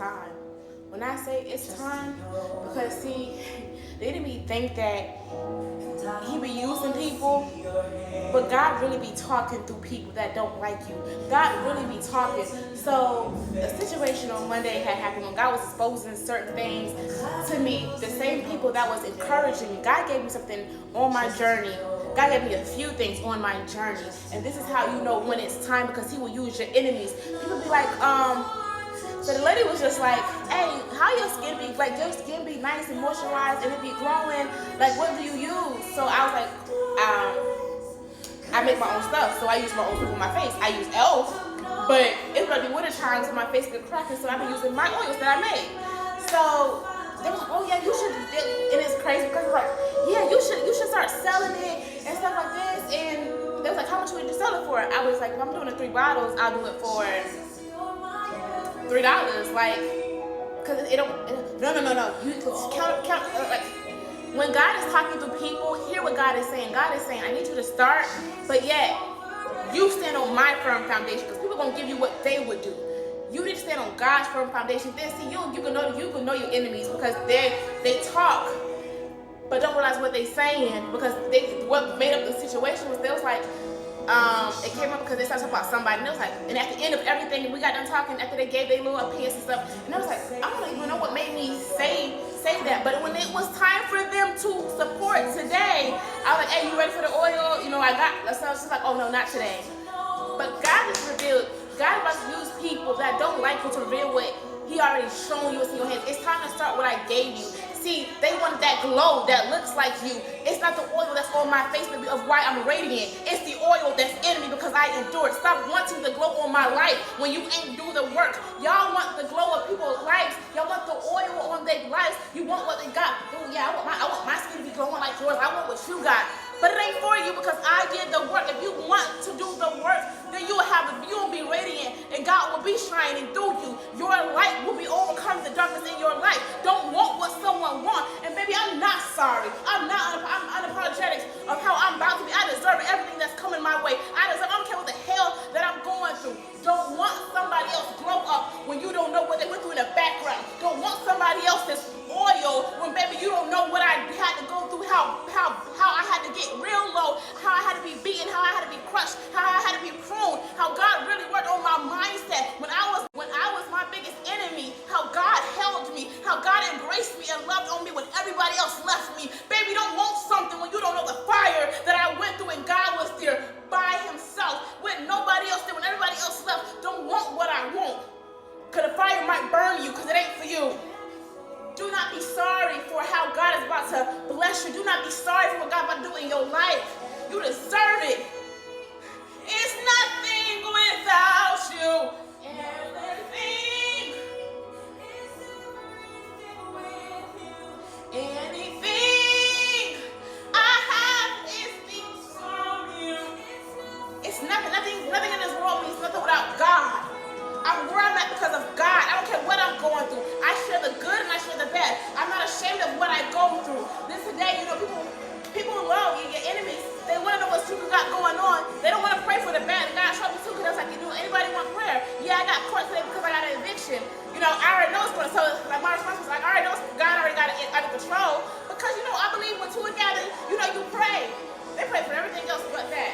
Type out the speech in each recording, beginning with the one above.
time. When I say it's time, because see, the enemy think that he be using people, but God really be talking through people that don't like you. God really be talking. So a situation on Monday had happened when God was exposing certain things to me. The same people that was encouraging me. God gave me something on my journey. God gave me a few things on my journey. And this is how you know when it's time, because he will use your enemies. People be like, so the lady was just like, hey, how your skin be, like your skin be nice and moisturized and it be glowing, like what do you use? So I was like, I make my own stuff, so I use my own stuff on my face. I use e.l.f., but it's gonna be winter time, so my face get cracking, so I've been using my oils that I made. So they were like, oh yeah, you should, and it's crazy because it's like, yeah, you should start selling it and stuff like this. And they was like, how much would you sell it for? I was like, if I'm doing the 3 bottles, I'll do it for $3, like, cause it don't. No. You count. Like, when God is talking to people, hear what God is saying. God is saying, I need you to start, but yet you stand on my firm foundation, because people gonna give you what they would do. You need to stand on God's firm foundation. Then see, you can know your enemies, because they talk, but don't realize what they saying, because what made up the situation was, they was like. It came up because they started talking about somebody, and it was like, and at the end of everything, we got done talking after they gave their little opinions and stuff, and I was like, I don't even know what made me say that, but when it was time for them to support today, I was like, hey, you ready for the oil? You know, I got, so I was just like, oh no, not today. But God has revealed, God about to use people that don't like you to reveal what he already shown you what's in your hands. It's time to start what I gave you. See, they want that glow that looks like you. It's not the oil that's on my face of why I'm radiant. It's the oil that's in me because I endured. Stop wanting the glow on my life when you ain't do the work. Y'all want the glow of people's lives. Y'all want the oil on their lives. You want what they got. Oh yeah, I want my skin to be glowing like yours. I want what you got. But it ain't for you, because I did the work. If you want to do the work, then you will be radiant, and God will be shining through you. Your light will be overcoming the darkness in your life. Don't want what someone wants. And baby, I'm not sorry. I'm unapologetic of how I'm about to be. I deserve everything that's coming my way. I don't care what the hell that I'm going through. Don't want somebody else glow up when you don't know what they went through in the background. Don't want somebody else's oil when, baby, you don't know what I had to go through, how I had to get real low, how I had to be beaten, how I had to be crushed, how I had to be pruned, how God really worked on my mindset when I was my biggest enemy, how God held me, how God embraced me and loved on me when everybody else left me. Baby, don't want something when you don't know the fire that I went through and God was there by himself when nobody else did, when everybody else left. Don't want what I want, because the fire might burn you, because it ain't for you. Do not be sorry for how God is about to bless you. Do not be sorry for what God is about to do in your life. You deserve it. It's nothing without you. Everything. Anything I have is because of you. It's nothing in this world means nothing without God. I'm where I'm at because of God. I don't care what I'm going through. I share the good and I share the bad. I'm not ashamed of what I go through. This today, you know, people love you, your enemies. They want to know what you got going on. They don't want to pray for the bad. And God showed me too, because I was like, you know, anybody want prayer? Yeah, I got court today because I got an eviction. You know, I already know it's going to, so like my response was like, I already know God already got it under control. Because, you know, I believe when two are gathered, you know, you pray. They pray for everything else but that.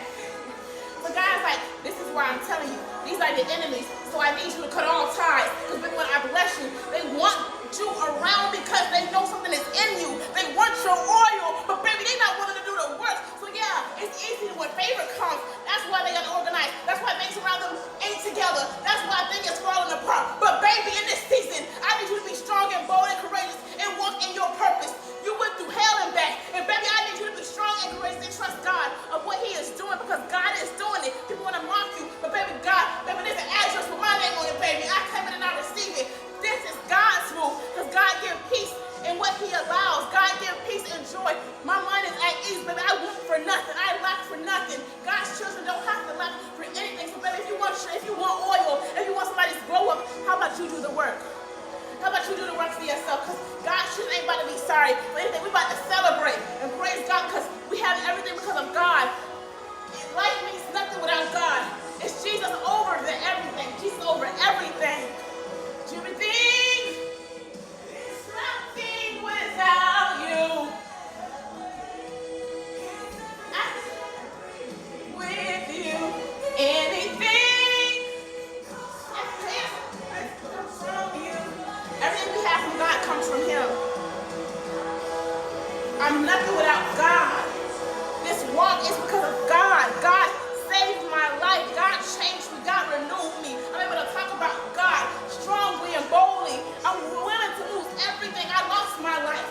So God's like, this is why I'm telling you, these are the enemies. So I need you to cut all ties. Because when I bless you, they want you around because they know something is in you. They want your oil, but baby, they not willing to do the work. So yeah, it's easy when favor comes. That's why they got organized. That's why things around them ain't together. That's why things is falling apart. But baby, in this season, I need you to be strong and bold and courageous and walk in your purpose. You went through hell and back. And baby, I need you to be strong and courageous and trust God of what he is doing, because God is doing it. People want to mock you, but baby, there's an address with my name on it, baby. I claim it and I receive it. This is God's move, because God gives peace in what he allows. God gives peace and joy. My mind is at ease, baby. I want for nothing. I lack for nothing. God's children don't have to lack for anything. So baby, if you want oil, if you want somebody's glow up, how about you do the work? How about you do the work for yourself? Because God's children ain't about to be sorry for anything. We're about to celebrate and praise God, because we have everything because of God. Life means nothing without God. It's Jesus over everything. Jesus over everything. Everything comes from him. I'm nothing without God. This walk is because of God. God saved my life. God changed me. God renewed me. I'm able to talk about God strongly and boldly. I'm willing to lose everything. I lost my life.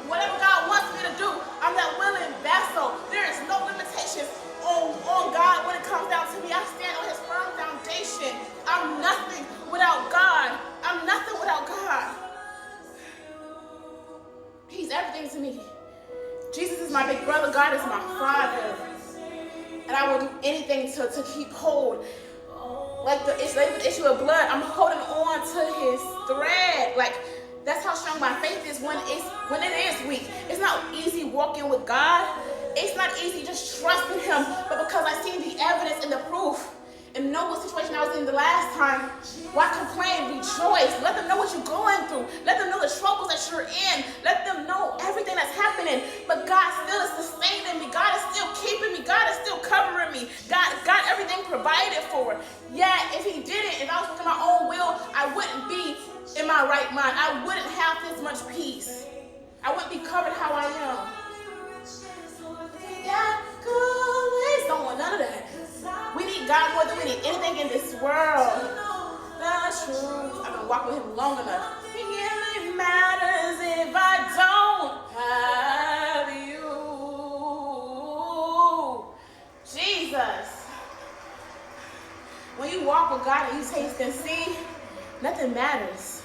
Whatever God wants me to do, I'm that willing vessel. There is no limitations on God when it comes down to me. I stand on his firm foundation. I'm nothing without God. I'm nothing without God. He's everything to me. Jesus is my big brother. God is my father. And I will do anything to keep hold. Like the issue of blood, I'm holding on to his thread. Like, that's how strong my faith is when it is weak. It's not easy walking with God. It's not easy just trusting him. But because I've seen the evidence and the proof, and know what situation I was in the last time, why complain? Rejoice. Let them know what you're going through. Let them know the troubles that you're in. Let them know everything that's happening. But God still is sustaining me. God is still keeping me. God is still covering me. God got everything provided for. Yeah, if he didn't, if I was working my own will, I wouldn't be in my right mind. I wouldn't have this much peace. I wouldn't be covered how I am. Yeah, please don't want none of that. We need God more than we need anything in this world. The truth. I've been walking with him long enough. It really matters if I don't have you. Jesus. When you walk with God and you taste and see, nothing matters.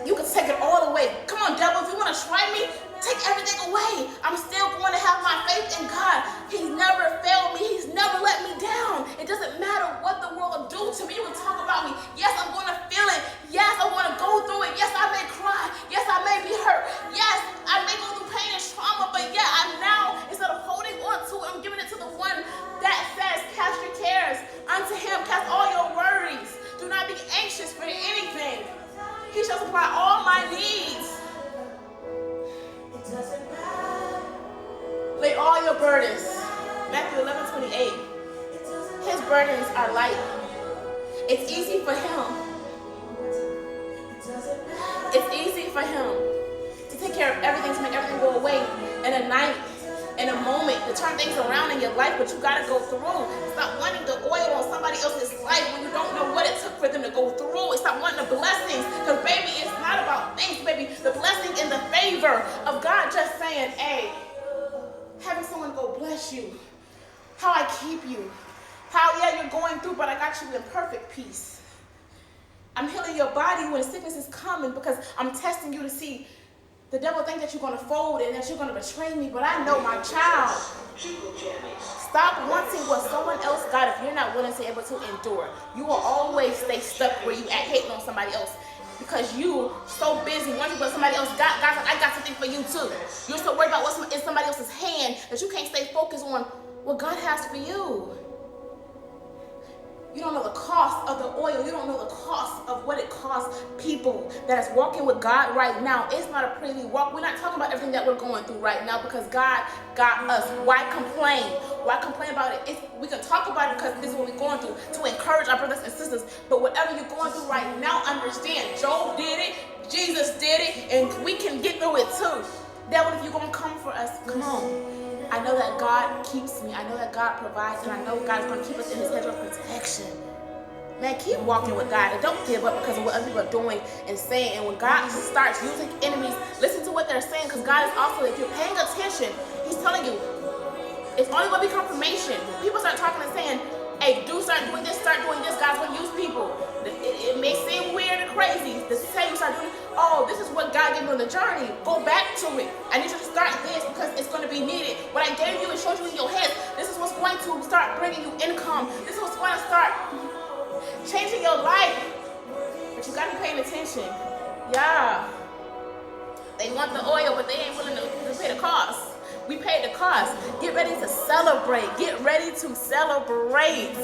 You can take it all away. Come on, devil, if you want to try me, take everything away. I'm still going to have my faith in God. He's never failed me. He's never let me down. It doesn't matter what the world will do to me. You can talk about me. Yes, I'm going to feel it. Yes, I'm going to go through it. Yes, I may cry. Yes, I may be hurt. Yes, I may go through pain and trauma. But yeah, I'm now, instead of holding on to it, I'm giving it to the one that says, cast your cares unto him. Cast all your worries. Do not be anxious for anything. He shall supply all my needs. Lay all your burdens. Matthew 11:28. His burdens are light. It's easy for him. It's easy for him to take care of everything, to make everything go away in a night, in a moment, to turn things around in your life, but you gotta go through. Stop wanting the oil on somebody else's life when you don't know what it took for them to go through. Stop wanting the blessings, because baby, it's not about things, baby. The blessing and the favor of God just saying, hey, having someone go bless you, how I keep you, how, yeah, you're going through, but I got you in perfect peace. I'm healing your body when sickness is coming because I'm testing you to see. The devil thinks that you're going to fold and that you're going to betray me, but I know my child. Stop wanting what someone else got if you're not willing to be able to endure. You will always stay stuck where you at, hating on somebody else because you so busy wanting what somebody else got. God's like, I got something for you too. You're so worried about what's in somebody else's hand that you can't stay focused on what God has for you. You don't know the cost of the oil. You don't know the cost of what it costs people that is walking with God right now. It's not a pretty walk. We're not talking about everything that we're going through right now because God got us. Why complain? Why complain about it? We can talk about it because this is what we're going through to encourage our brothers and sisters. But whatever you're going through right now, understand. Job did it. Jesus did it. And we can get through it too. Devil, if you're going to come for us, come on. I know that God keeps me. I know that God provides, and I know God is going to keep us in his hedge of protection. Man, keep walking with God, and don't give up because of what other people are doing and saying. And when God starts using enemies, listen to what they're saying, because God is also, if you're paying attention, he's telling you, it's only going to be confirmation. People start talking and saying, hey, start doing this, God's going to use people. It may seem weird and crazy to say you start doing, oh, this is what God gave you on the journey. Go back to it. I need you to start this because it's going to be needed. What I gave you and showed you in your head, this is what's going to start bringing you income. This is what's going to start changing your life. But you got to be paying attention. Yeah. They want the oil, but they ain't willing to pay the cost. We paid the cost. Get ready to celebrate. Get ready to celebrate.